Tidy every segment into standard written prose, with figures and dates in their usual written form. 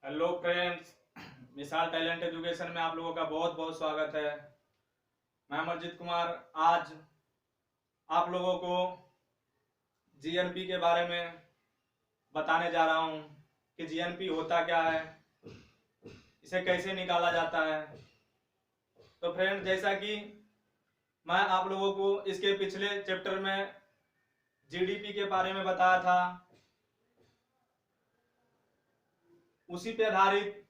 Hello friends, मिसाल talent education में आप लोगों का बहुत बहुत स्वागत है। मैं अमरजीत कुमार आज आप लोगों को जीएनपी के बारे में बताने जा रहा हूं कि जीएनपी होता क्या है, इसे कैसे निकाला जाता है। तो फ्रेंड्स, जैसा कि मैं आप लोगों को इसके पिछले चैप्टर में जीडीपी के बारे में बताया था, उसी पे आधारित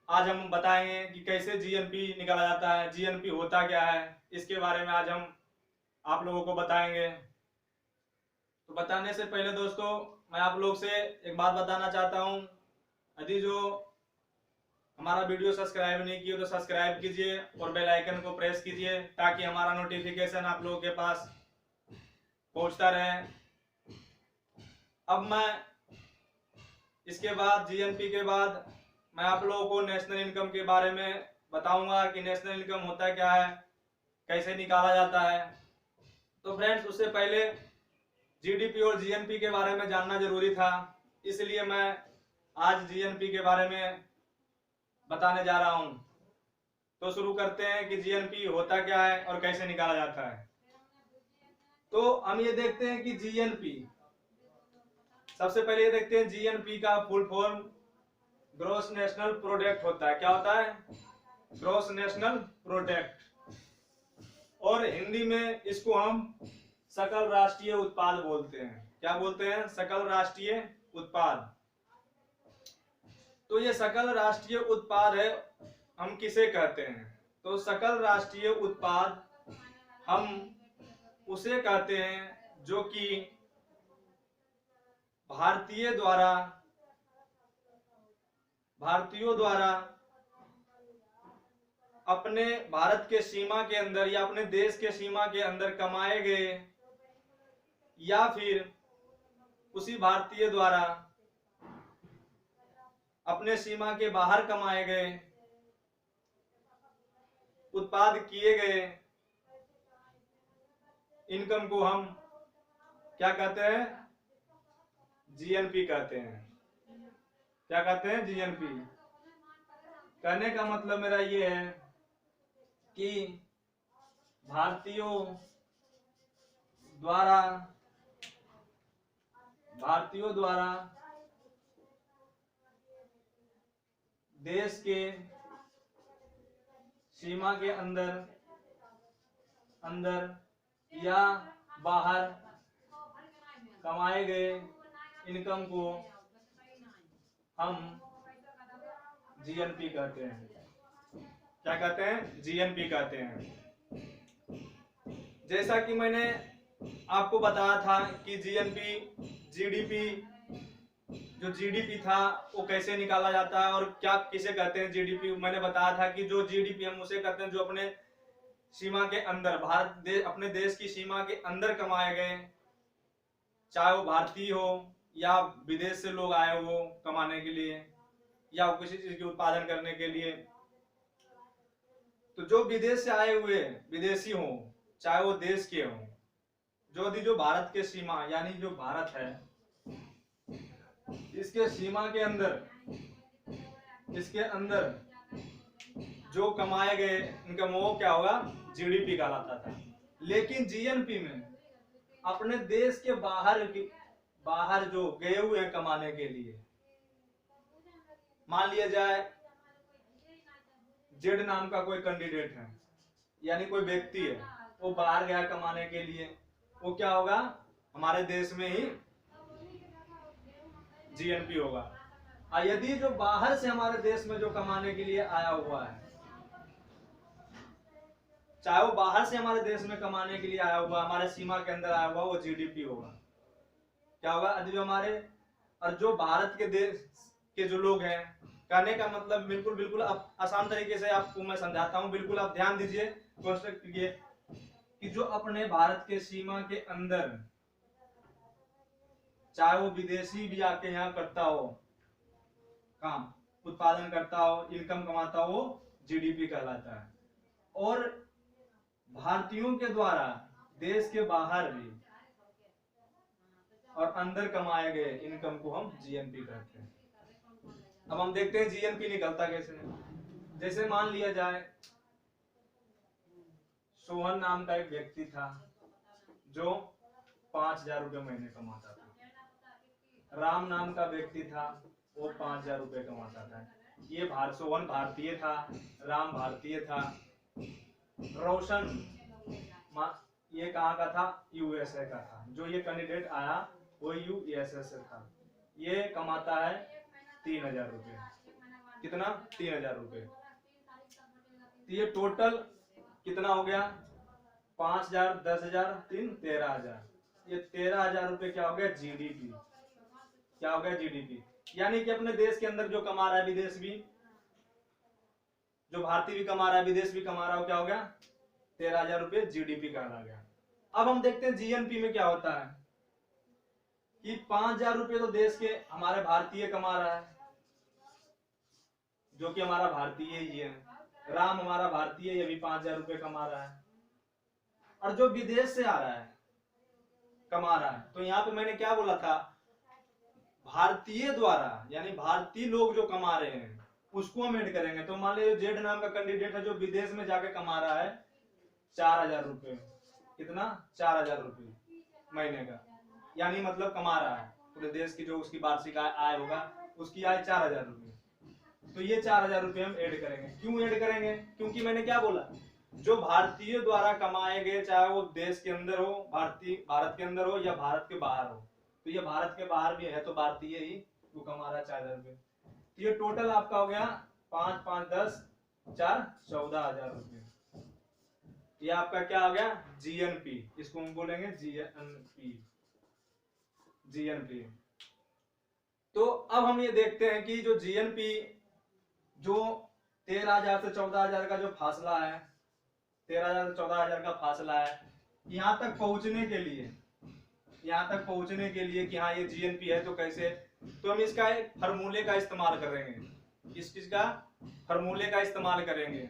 आज हम बताएंगे कि कैसे जीएनपी निकाला जाता है, जीएनपी होता क्या है, इसके बारे में आज हम आप लोगों को बताएंगे। तो बताने से पहले दोस्तों, मैं आप लोग से एक बात बताना चाहता हूं। यदि जो हमारा वीडियो सब्सक्राइब नहीं किए तो सब्सक्राइब कीजिए और बेल आइकन को प्रेस कीजिए ताकि हमारा नोटिफिकेशन आप लोगों के पास पहुंचता रहे। अब मैं इसके बाद जीएनपी के बाद मैं आप लोगों को नेशनल इनकम के बारे में बताऊंगा कि नेशनल इनकम होता क्या है, कैसे निकाला जाता है। तो फ्रेंड्स, उससे पहले जीडीपी और जीएनपी के बारे में जानना जरूरी था, इसलिए मैं आज जीएनपी के बारे में बताने जा रहा हूं। तो शुरू करते हैं कि जीएनपी होता क्या है और कैसे निकाला जाता है। तो हम ये देखते हैं कि जीएनपी, सबसे पहले ये देखते हैं जीएनपी का full form gross national product होता है। क्या होता है? ग्रॉस नेशनल प्रोडक्ट, और हिंदी में इसको हम सकल राष्ट्रीय उत्पाद बोलते हैं। क्या बोलते हैं? सकल राष्ट्रीय उत्पाद। तो ये सकल राष्ट्रीय उत्पाद है, हम किसे कहते हैं? तो सकल राष्ट्रीय उत्पाद हम उसे कहते हैं जो कि भारतीयों द्वारा अपने भारत के सीमा के अंदर या अपने देश के सीमा के अंदर कमाए गए, या फिर उसी भारतीय द्वारा अपने सीमा के बाहर कमाए गए, उत्पाद किए गए इनकम को हम क्या कहते हैं? जीएनपी कहते हैं। क्या कहते हैं? जीएनपी। कहने का मतलब मेरा ये है कि भारतीयों द्वारा देश के सीमा के अंदर या बाहर कमाए गए इनकम को हम जीएनपी कहते हैं। क्या कहते हैं? जीएनपी कहते हैं। जैसा कि मैंने आपको बताया था कि जीएनपी, जीडीपी, जो जीडीपी था वो कैसे निकाला जाता है और क्या किसे कहते हैं जीडीपी। मैंने बताया था कि जो जीडीपी हम उसे कहते हैं जो अपने सीमा के अंदर, अपने देश की सीमा के अंदर कमाए गए, चाहे वो भारतीय हो या विदेश से लोग आए हो कमाने के लिए या किसी चीज के उत्पादन करने के लिए। तो जो विदेश से आए हुए विदेशी हो, चाहे वो देश के हो, जो भारत के सीमा यानी जो भारत है इसके सीमा के अंदर जो कमाए गए इनकम, वो क्या होगा? जीडीपी कहलाता था। लेकिन जीएनपी में अपने देश के बाहर जो गए हुए हैं कमाने के लिए, मान लिया जाए जेड नाम का कोई कैंडिडेट है, यानी कोई व्यक्ति है, वो बाहर गया कमाने के लिए, वो क्या होगा? हमारे देश में ही जीएनपी होगा। और यदि जो बाहर से हमारे देश में जो कमाने के लिए आया हुआ है, चाहे वो बाहर से हमारे देश में कमाने के लिए आया हुआ, हमारे सीमा के अंदर आया हुआ, वो जीडीपी होगा। क्या होगा? यदि जो हमारे और जो भारत के देश के जो लोग हैं, कहने का मतलब बिल्कुल आसान तरीके से आपको मैं समझाता हूं, बिल्कुल आप ध्यान दीजिए, कि जो अपने भारत के सीमा के अंदर, चाहे वो विदेशी भी आके यहाँ करता हो काम, उत्पादन करता हो, इनकम कमाता हो, जीडीपी कहलाता है। और भारतीयों के द्वारा देश के बाहर भी और अंदर कमाए गए इनकम को हम जीएनपी कहते हैं। अब हम देखते हैं जीएनपी निकलता कैसे है। जैसे मान लिया जाए सोहन नाम का एक व्यक्ति था जो 5,000 रुपये महीने कमाता था। राम नाम का व्यक्ति था, वो 5,000 रुपये कमाता था। ये सोहन भारतीय था, राम भारतीय था। रोशन ये कहाँ का था? यूएसए का था। जो ये कैंडिडेट आया वो यूएसए से था। ये कमाता है 3,000 रुपये। कितना? 3,000 रुपये। तो ये टोटल कितना हो गया? 5,000, 10,000, 13,000। ये 13,000 रुपये क्या हो गया? जीडीपी। क्या हो गया? जीडीपी। यानी कि अपने देश के अंदर जो कमा रहा है विदेश भी, जो भारतीय भी कमा रहा है विदेश भी कमा रहा है, क्या हो गया? 13,000 रुपये जीडीपी का आ गया। अब हम देखते हैं जीएनपी में क्या होता है कि 5,000 रुपये तो देश के हमारे भारतीय कमा रहा है, जो कि हमारा भारतीय ही है। राम हमारा भारतीय, ये भी 5,000 रुपये कमा रहा है। और जो विदेश से आ रहा है कमा रहा है, तो यहाँ पे मैंने क्या बोला था? भारतीय द्वारा, यानी भारतीय लोग जो कमा रहे हैं उसको हम ऐड करेंगे। तो मान लीजिए जेड नाम का कैंडिडेट है जो विदेश में जाके कमा रहा है 4,000 रुपये। कितना? 4,000 रुपये महीने का, यानी मतलब कमा रहा है पूरे देश की जो उसकी वार्षिक आय होगा उसकी आय 4,000 रुपये। तो ये 4,000 रुपये हम ऐड करेंगे। क्यों ऐड करेंगे? क्योंकि मैंने क्या बोला, जो भारतीय द्वारा कमाए गए, चाहे वो देश के अंदर हो, भारत के अंदर हो या भारत के बाहर हो, तो ये भारत के बाहर भी है तो भारतीय ही वो कमा रहा है 4,000 रुपये। तो ये टोटल आपका हो गया 5, 5, 10, 4, 14,000 रुपये। ये आपका क्या आ गया? जीएनपी। इसको हम बोलेंगे जीएनपी। जीएनपी। तो अब हम ये देखते हैं कि जो जीएनपी, जो 13,000 से 14,000 का जो फासला है, 13,000 से 14,000 का फासला है, यहाँ तक पहुंचने के लिए कि हाँ ये जीएनपी है तो कैसे, तो हम इसका एक फॉर्मूले का इस्तेमाल करेंगे। इस चीज का फॉर्मूले का इस्तेमाल करेंगे।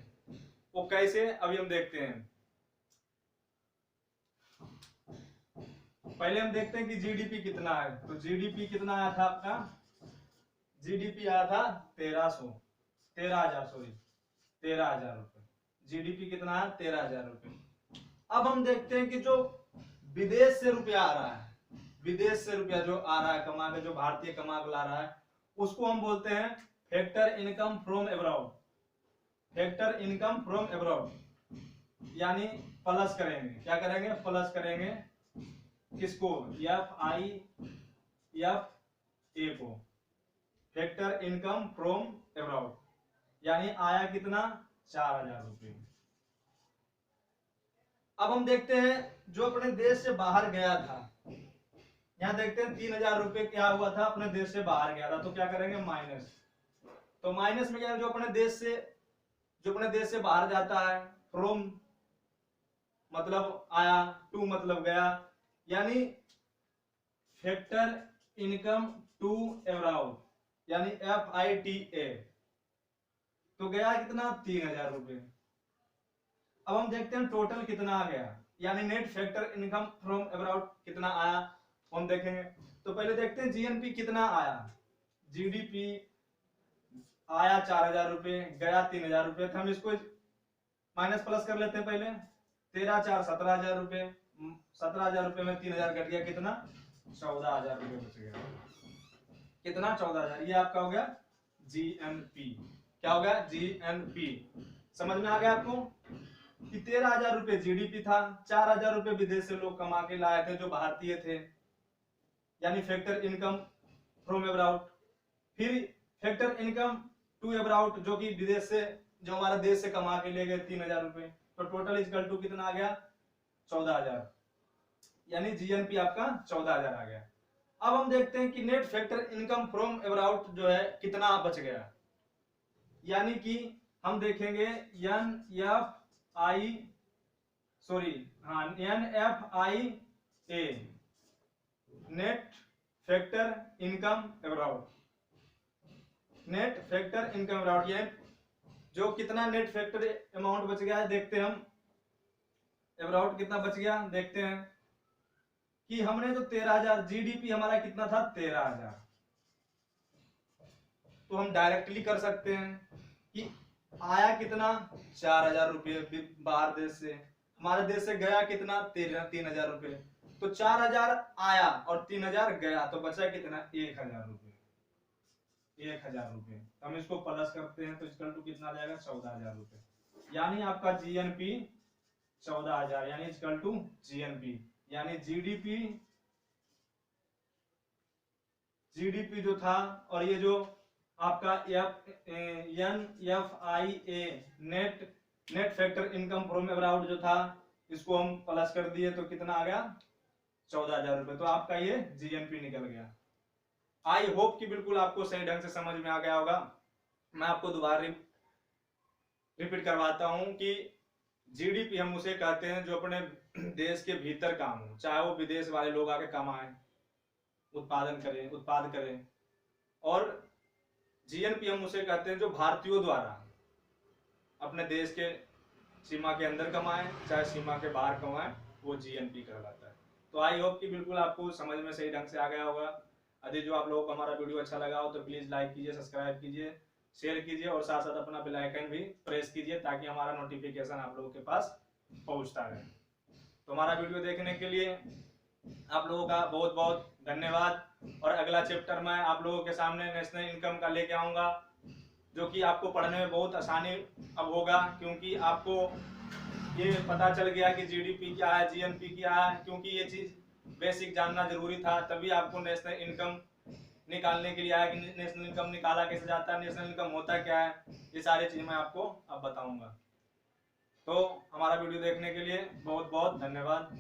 वो कैसे, अभी हम देखते हैं। पहले हम देखते हैं कि जीडीपी कितना है। तो जीडीपी कितना आया था आपका? जीडीपी आया था 13,000 रुपये। जीडीपी कितना है? 13,000 रुपये। अब हम देखते हैं कि जो विदेश से रुपया आ रहा है, विदेश से रुपया जो आ रहा है कमा के, जो भारतीय कमा के ला रहा है, उसको हम बोलते हैं factor income from abroad. Factor income from abroad, यानी प्लस करेंगे। क्या करेंगे? प्लस करेंगे। किसको? FIFA को। फैक्टर इनकम फ्रॉम अब्रॉड, यानी आया कितना? 4,000 रुपये। अब हम देखते हैं जो अपने देश से बाहर गया था, यहाँ देखते हैं 3,000 रुपये क्या हुआ था? अपने देश से बाहर गया था। तो क्या करेंगे? माइनस। तो माइनस में क्या, जो अपने देश से बाहर जाता है, फ्रॉम मतलब आया, टू मतलब गया, यानी फैक्टर इनकम टू अब्रॉड, यानी FITA। तो गया कितना? 3,000 रुपये। अब हम देखते हैं टोटल कितना आ गया, यानी net factor income from abroad कितना आया, हम देखेंगे। तो पहले देखते हैं जीएनपी कितना आया। जीडीपी आया 4,000 रुपये, गया 3,000 रुपये। तो हम इसको माइनस प्लस कर लेते हैं पहले। 13, 4, 17,000 रुपये। 17,000 रुपये में 3,000 कट गया, कितना? 14,000 रुपये बच गया। कितना? 14,000। ये आपका हो गया जीएनपी। क्या हो गया? जीएनपी। समझ में आ गया आपको कि 13,000 रुपये जीडीपी था, 4,000 रुपये विदेश से लोग कमा के लाए थे जो भारतीय थे, यानी फैक्टर इनकम फ्रॉम अब्रॉड। फिर फैक्टर इनकम टू अब्रॉड, जो कि विदेश से, जो हमारे देश से कमा के ले गए 3,000 रुपये। तो टोटल इक्वल टू कितना आ गया? 14,000, यानी जीएनपी आपका 14,000 आ गया। अब हम देखते हैं कि net factor income from abroad जो है कितना बच गया, यानी कि हम देखेंगे NFIA, net factor income abroad. Net factor income abroad, ये जो कितना नेट फैक्टर अमाउंट बच गया है, देखते हैं हम अब्रॉड कितना बच गया। देखते हैं कि हमने तो 13,000, जीडीपी हमारा कितना था? 13,000। तो हम डायरेक्टली कर सकते हैं कि आया कितना 4,000 रुपये बाहर देश से, हमारे देश से गया कितना 3,000 रुपये। तो 4,000 आया और 3,000 गया, तो बचा कितना 1,000 रुपये। 1,000 रुपये हम इसको प्लस करते हैं तो इक्वल टू कितना आ जाएगा 14,000 रुपये। यानी आपका जीएनपी 14,000 यानी इक्वल टू जीएनपी यानी जीडीपी जो था। और ये जो आपका NFIA net factor income from abroad जो था, इसको हम प्लस कर दिए तो कितना आ गया 14,000 रुपये। तो आपका ये जीएनपी निकल गया। आई होप कि बिल्कुल आपको सही ढंग से समझ में आ गया होगा। मैं आपको दोबारा रिपीट करवाता हूं कि जीडीपी हम उसे कहते हैं जो अपने देश के भीतर काम हो, चाहे वो विदेश वाले लोग आके कमाएं, उत्पाद करें। और जीएनपी हम उसे कहते हैं जो भारतीयों द्वारा अपने देश के सीमा के अंदर कमाएं चाहे सीमा के बाहर कमाएं, वो जीएनपी कहलाता है। तो आई होप कि बिल्कुल आपको समझ में सही ढंग से आ गया होगा। यदि जो आप लोगों को हमारा वीडियो अच्छा लगा हो तो प्लीज लाइक कीजिए, सब्सक्राइब कीजिए, शेयर कीजिए और साथ साथ अपना बेल आइकन भी प्रेस कीजिए ताकि हमारा नोटिफिकेशन आप लोगों के पास पहुंचता रहे। तो हमारा वीडियो देखने के लिए आप लोगों का बहुत बहुत धन्यवाद। और अगला चैप्टर मैं आप लोगों के सामने नेशनल इनकम का लेके आऊंगा, जो कि आपको पढ़ने में बहुत आसानी अब होगा, क्योंकि आपको ये पता चल गया कि जीडीपी क्या है, जीएनपी क्या है। क्योंकि ये चीज बेसिक जानना जरूरी था, तभी आपको नेशनल इनकम निकालने के लिए आया कि नेशनल इनकम निकाला कैसे जाता है, नेशनल इनकम होता क्या है, ये सारी चीजें मैं आपको अब बताऊंगा। तो हमारा वीडियो देखने के लिए बहुत बहुत धन्यवाद।